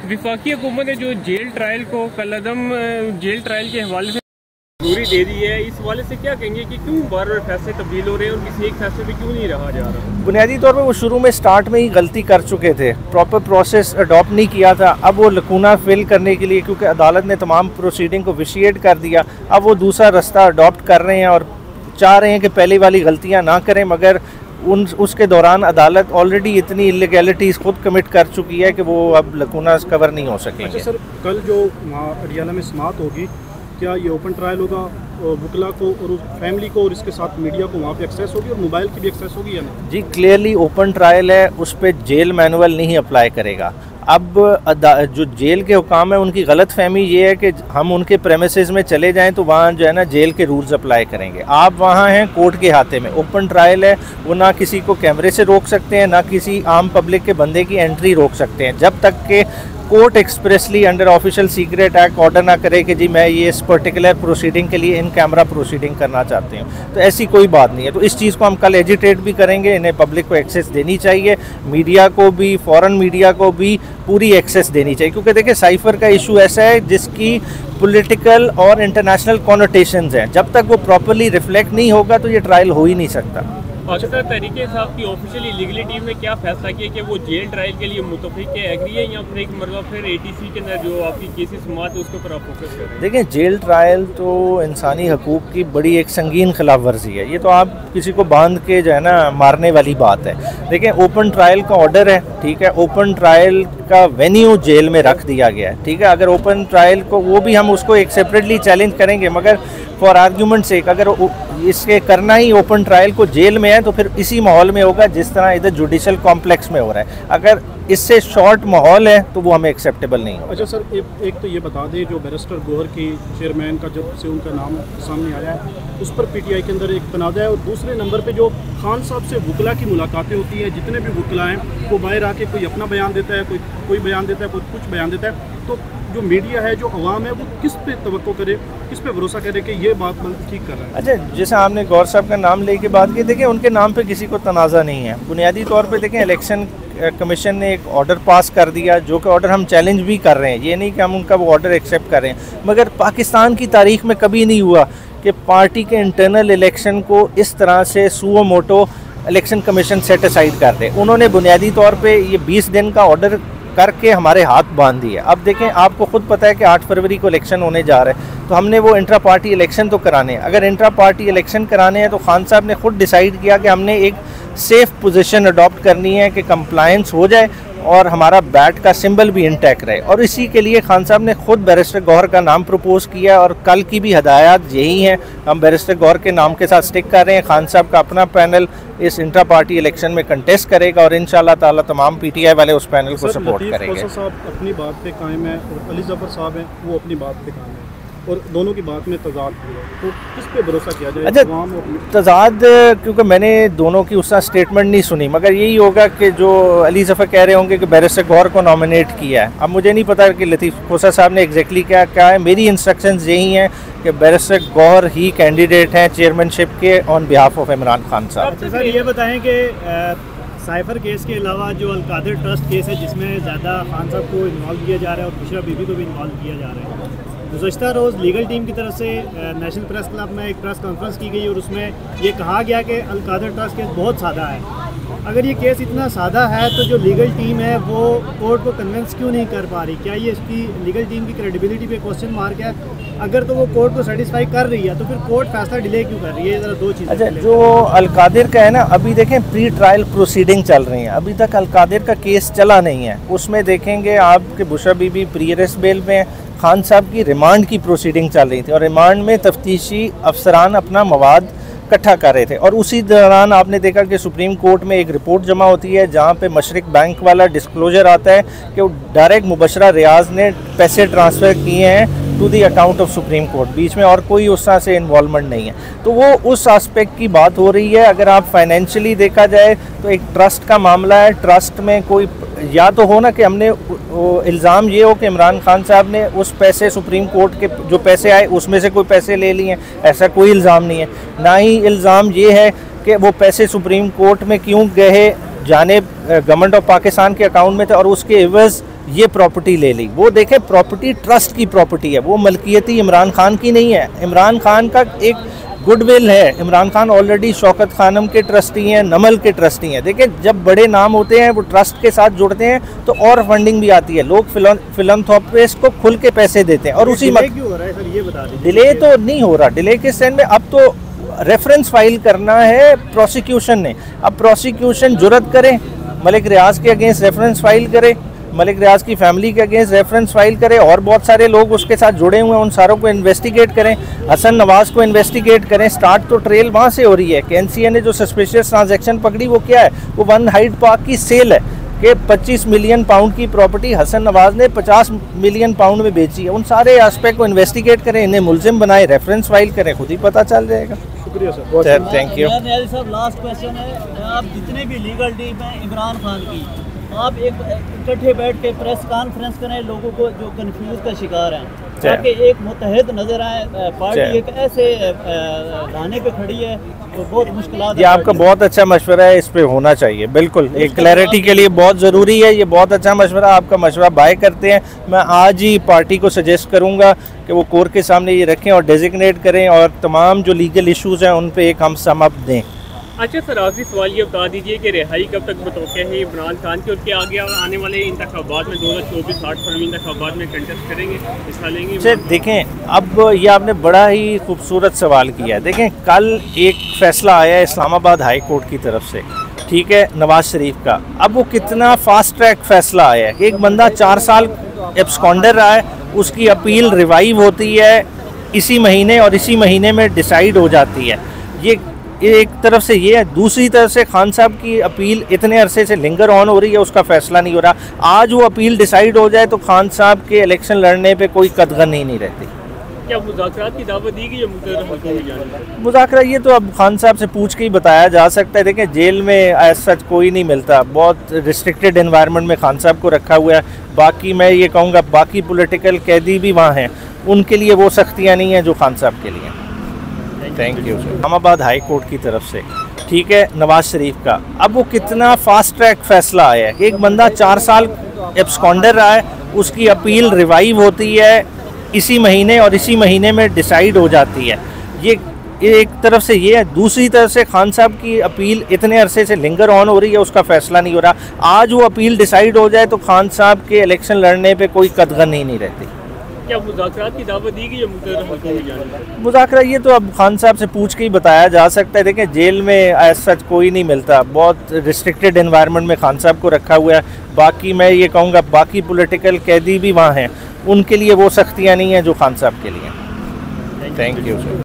वफाकी हुकूमत ने जो जेल ट्रायल को कलअदम जेल ट्रायल के हवाले से मंजूरी दे दी है, इस हवाले से क्या कहेंगे कि क्यों बार बार फैसले तब्दील हो रहे हैं और किसी एक फैसले पे क्यों नहीं रहा जा रहा? बुनियादी तौर पे वो शुरू में स्टार्ट में ही गलती कर चुके थे, प्रॉपर प्रोसेस अडॉप्ट नहीं किया था। अब वो लकूना फिल करने के लिए, क्योंकि अदालत ने तमाम प्रोसीडिंग को विशिएट कर दिया, अब वो दूसरा रास्ता अडॉप्ट कर रहे हैं और चाह रहे हैं कि पहली वाली गलतियाँ ना करें। मगर उसके दौरान अदालत ऑलरेडी इतनी इलीगैलिटीज़ खुद कमिट कर चुकी है कि वो अब लकूना कवर नहीं हो सकेंगे। अच्छा सर, कल जो अडियाला में समाअत होगी, क्या ये ओपन ट्रायल होगा? वकला को और उस फैमिली को और इसके साथ मीडिया को वहाँ पे एक्सेस होगी और मोबाइल की भी एक्सेस होगी या नहीं? जी क्लियरली ओपन ट्रायल है, उस पर जेल मैनुअल नहीं अप्लाई करेगा। अब जो जेल के हुकाम है उनकी गलत फहमी ये है कि हम उनके प्रेमिसेस में चले जाएं तो वहाँ जो है ना जेल के रूल्स अप्लाई करेंगे। आप वहाँ हैं कोर्ट के हाथे में, ओपन ट्रायल है, वो ना किसी को कैमरे से रोक सकते हैं, ना किसी आम पब्लिक के बंदे की एंट्री रोक सकते हैं, जब तक कि court expressly under official secret act order ना करे कि जी मैं ये इस पर्टिकुलर प्रोसीडिंग के लिए इन कैमरा प्रोसीडिंग करना चाहती हूँ। तो ऐसी कोई बात नहीं है। तो इस चीज़ को हम कल एजिटेट भी करेंगे, इन्हें पब्लिक को एक्सेस देनी चाहिए, मीडिया को भी, फॉरेन मीडिया को भी पूरी एक्सेस देनी चाहिए। क्योंकि देखिए साइफर का इशू ऐसा है जिसकी पॉलिटिकल और इंटरनेशनल कॉनोटेशंस हैं, जब तक वो प्रॉपरली रिफ्लेक्ट नहीं होगा तो ये ट्रायल हो ही नहीं सकता। पाकिस्तान तहरीक इंसाफ की ऑफिशियली लीगली टीम ने क्या फैसला किया कि वो जेल ट्रायल के लिए मुतफिक है, एग्री है, या फिर एक मरतबा फिर ATC के अंदर जो आपकी केसेस समात है उसके ऊपर आप फोकस कर रहे हैं? देखिए जेल ट्रायल तो इंसानी हकूक़ की बड़ी एक संगीन खिलाफ वर्जी है, ये तो आप किसी को बांध के जो है ना मारने वाली बात है। देखिए ओपन ट्रायल का ऑर्डर है, ठीक है, ओपन ट्रायल का वेन्यू जेल में रख दिया गया है, ठीक है। अगर ओपन ट्रायल को वो भी हम उसको एक सेपरेटली चैलेंज करेंगे, मगर फॉर आर्ग्यूमेंट से अगर इसके करना ही ओपन ट्रायल को जेल में है तो फिर इसी माहौल में होगा जिस तरह इधर जुडिशल कॉम्प्लेक्स में हो रहा है। अगर इससे शॉर्ट माहौल है तो वो हमें एक्सेप्टेबल नहीं होगा। अच्छा सर, एक तो ये बता दें, जो बैरिस्टर गोहर की चेयरमैन का जब से उनका नाम सामने आया है उस पर PTI के अंदर एक तनाज़ा है, और दूसरे नंबर पे जो खान साहब से वकला की मुलाकातें होती हैं, जितने भी वकला हैं वो बाहर आके कोई अपना बयान देता है, कोई बयान देता है, कोई कुछ बयान देता है। तो जो मीडिया है, जो अवाम है, वो किस पे तवक्को करे, किस पे भरोसा करे कि ये बात ठीक कर रहा है? अच्छा, जैसे आपने गौर साहब का नाम लेके बात की, देखिए उनके नाम पे किसी को तनाज़ा नहीं है। बुनियादी तौर पे देखें इलेक्शन कमीशन ने एक ऑर्डर पास कर दिया, जो कि ऑर्डर हम चैलेंज भी कर रहे हैं, ये नहीं कि हम उनका वो ऑर्डर एक्सेप्ट कर रहे हैं। मगर पाकिस्तान की तारीख में कभी नहीं हुआ कि पार्टी के इंटरनल इलेक्शन को इस तरह से suo motu election commission set aside कर दे। उन्होंने बुनियादी तौर पे ये 20 दिन का ऑर्डर करके हमारे हाथ बांध दिए। अब देखें, आपको खुद पता है कि 8 फरवरी को इलेक्शन होने जा रहे हैं, तो हमने वो इंट्रा पार्टी इलेक्शन तो कराने हैं। अगर इंट्रा पार्टी इलेक्शन कराने हैं तो खान साहब ने खुद डिसाइड किया कि हमने एक सेफ़ पोजीशन अडॉप्ट करनी है कि कंप्लायंस हो जाए और हमारा बैट का सिंबल भी इंटैक्ट रहे, और इसी के लिए खान साहब ने खुद बैरिस्टर गौहर का नाम प्रपोज़ किया, और कल की भी हदायत यही हैं। हम बैरिस्टर गौहर के नाम के साथ स्टिक कर रहे हैं। खान साहब का अपना पैनल इस इंट्रा पार्टी इलेक्शन में कंटेस्ट करेगा और इंशाल्लाह ताला तमाम PTI वाले उस पैनल को सपोर्ट करेंगे। साहब अपनी बात पे कायम है और अली जफर साहब हैं वो अपनी बात पे कायम है, और दोनों की बात में तजाद है, तो किस पे भरोसा किया जाए? अच्छा, तजाद क्योंकि मैंने दोनों की उसका स्टेटमेंट नहीं सुनी, मगर यही होगा कि जो अली जफ़र कह रहे होंगे कि बैरिस्टर गौहर को नॉमिनेट किया है। अब मुझे नहीं पता कि लतीफ़ खोसा साहब ने एग्जैक्टली क्या कहा है। मेरी इंस्ट्रक्शंस यही हैं कि बैरिस्टर गौहर ही कैंडिडेट हैं चेयरमैनशिप के on behalf of Imran Khan साहब। अच्छा सर, ये बताएँ कि साइफर केस के अलावा जो अलकादिर ट्रस्ट केस है जिसमें ज़्यादा खान साहब को इन्वॉल्व किया जा रहा है और बुशरा बीबी को भी इन्वॉल्व किया जा रहा है, गुज़श्ता रोज़ लीगल टीम की तरफ से नेशनल प्रेस क्लब में एक प्रेस कॉन्फ्रेंस की गई और उसमें ये कहा गया कि अलकादिर ट्रस्ट केस बहुत सादा है। अगर ये केस इतना सादा है तो जो लीगल टीम है वो कोर्ट को कन्विंस क्यों नहीं कर पा रही? क्या ये इसकी लीगल टीम की क्रेडिबिलिटी पे क्वेश्चन मार्क है? अगर तो वो कोर्ट को सेटिस्फाई कर रही है तो फिर कोर्ट फैसला डिले क्यों कर रही है? ज़रा दो चीज़ें। अच्छा, जो अलकादिर का है ना, अभी देखें प्री ट्रायल प्रोसीडिंग चल रही हैं, अभी तक अलकादिर का केस चला नहीं है। उसमें देखेंगे आपके Bushra Bibi pre arrest bell में, खान साहब की रिमांड की प्रोसीडिंग चल रही थी और रिमांड में तफ्तीशी अफसरान अपना मवाद इकट्ठा कर रहे थे। और उसी दौरान आपने देखा कि सुप्रीम कोर्ट में एक रिपोर्ट जमा होती है जहां पे मशरिक बैंक वाला डिस्क्लोजर आता है कि वो डायरेक्ट मुबशरा रियाज ने पैसे ट्रांसफ़र किए हैं to the account of supreme court, बीच में और कोई उस तरह से इन्वॉल्वमेंट नहीं है। तो वो उस एस्पेक्ट की बात हो रही है। अगर आप फाइनेंशियली देखा जाए तो एक ट्रस्ट का मामला है, ट्रस्ट में कोई या तो हो ना कि हमने इल्ज़ाम ये हो कि इमरान खान साहब ने उस पैसे सुप्रीम कोर्ट के जो पैसे आए उसमें से कोई पैसे ले लिए, ऐसा कोई इल्ज़ाम नहीं है। ना ही इल्ज़ाम ये है कि वो पैसे सुप्रीम कोर्ट में क्यों गए, जाने गवर्नमेंट ऑफ पाकिस्तान के अकाउंट में थे और उसके एवज़ ये प्रॉपर्टी ले ली। वो देखें प्रॉपर्टी ट्रस्ट की प्रॉपर्टी है, वो मलकियती इमरान खान की नहीं है। इमरान खान का एक गुडविल है। इमरान खान ऑलरेडी शौकत खानम के ट्रस्टी हैं, नमल के ट्रस्टी हैं। देखिए जब बड़े नाम होते हैं वो ट्रस्ट के साथ जुड़ते हैं तो और फंडिंग भी आती है, लोग फिलंथ्रोपिस्ट को खुल के पैसे देते हैं। और उसी क्यों हो रहा है सर, ये बता दीजिए। डिले तो नहीं हो रहा, डिले के स्टैंड में अब तो रेफरेंस फाइल करना है प्रोसिक्यूशन ने। अब प्रोसिक्यूशन जुर्रत करे, मलिक रियाज के अगेंस्ट रेफरेंस फाइल करे, मलिक रियाज की फैमिली के अगेंस्ट रेफरेंस फाइल करे, और बहुत सारे लोग उसके साथ जुड़े हुए हैं, उन सारों को इन्वेस्टिगेट करें, हसन नवाज को इन्वेस्टिगेट करें। स्टार्ट तो ट्रेल वहाँ से हो रही है कि एनसीए ने जो सस्पिशियस ट्रांजैक्शन पकड़ी वो क्या है, वो वन हाइड पार्क की सेल है कि 25 मिलियन पाउंड की प्रॉपर्टी हसन नवाज ने 50 मिलियन पाउंड में बेची है। उन सारे एस्पेक्ट को इन्वेस्टिगेट करें, इन्हें मुलजिम बनाए, रेफरेंस फाइल करें, खुद ही पता चल जाएगा। शुक्रिया सर, थैंक यू। साहब लास्ट क्वेश्चन है, आप जितने भी लीगल टीम है इमरान खान की, आप एक इकट्ठे बैठ के प्रेस कॉन्फ्रेंस करें लोगों को जो कंफ्यूज का शिकार हैं, ताकि एक मुतहद नजर आए। पार्टी एक ऐसे दाने पे खड़ी है तो बहुत मुश्किलात। ये आपका बहुत अच्छा मशवरा है, इस पे होना चाहिए बिल्कुल, एक क्लैरिटी के लिए बहुत ज़रूरी है। ये बहुत अच्छा मशवरा, आपका मशवरा बाय करते हैं। मैं आज ही पार्टी को सजेस्ट करूँगा कि वो कोर्ट के सामने ये रखें और डेजिग्नेट करें और तमाम जो लीगल इशूज़ हैं उन पर एक हम सम अप दें। अच्छा सर, आखिरी सवाल ये बता दीजिए कि रिहाई कब तक मुतवक्किल है इमरान खान की, और क्या आगे आने वाले इंतखाबात में 2024-60 फरवरी इंतखाबात में कंटेस्ट करेंगे, हिस्सा लेंगे? अच्छा देखें, अब ये आपने बड़ा ही खूबसूरत सवाल किया। देखें कल एक फ़ैसला आया इस्लामाबाद हाई कोर्ट की तरफ से, ठीक है, नवाज शरीफ का। अब वो कितना फास्ट ट्रैक फैसला आया है। एक बंदा 4 साल एब्सकॉन्डर रहा है, उसकी अपील रिवाइव होती है इसी महीने और इसी महीने में डिसाइड हो जाती है। ये एक तरफ से ये है, दूसरी तरफ से खान साहब की अपील इतने अरसे से लिंगर ऑन हो रही है, उसका फैसला नहीं हो रहा। आज वो अपील डिसाइड हो जाए तो खान साहब के इलेक्शन लड़ने पे कोई कदगन ही नहीं रहती। क्या मुज़ाकरात की दावत दी गई है? मुज़ाकरा ये तो अब खान साहब से पूछ के ही बताया जा सकता है। देखें जेल में एज सच कोई नहीं मिलता, बहुत रिस्ट्रिक्टेड एनवायरनमेंट में खान साहब को रखा हुआ है। बाकी मैं ये कहूँगा बाकी पॉलिटिकल कैदी भी वहाँ हैं, उनके लिए वो सख्तियाँ नहीं हैं जो खान साहब के लिए। Thank you sir. Islamabad high court की तरफ से, ठीक है, नवाज शरीफ का। अब वो कितना फास्ट ट्रैक फैसला आया है। एक बंदा 4 साल एब्सकॉन्डर रहा है, उसकी अपील रिवाइव होती है इसी महीने और इसी महीने में डिसाइड हो जाती है। ये एक तरफ से ये है, दूसरी तरफ से खान साहब की अपील इतने अरसे से लिंगर ऑन हो रही है, उसका फैसला नहीं हो रहा। आज वो अपील डिसाइड हो जाए तो खान साहब के इलेक्शन लड़ने पे कोई कदगन ही नहीं रहती। क्या मुज़ाकरात की दावत दी गई है? मुज़ाकरा ये तो अब खान साहब से पूछ के ही बताया जा सकता है। देखें जेल में एज सच कोई नहीं मिलता, बहुत रिस्ट्रिक्टेड एनवायरनमेंट में खान साहब को रखा हुआ है। बाकी मैं ये कहूँगा बाकी पॉलिटिकल कैदी भी वहाँ हैं, उनके लिए वो सख्तियाँ नहीं हैं जो खान साहब के लिए। Thank you sir.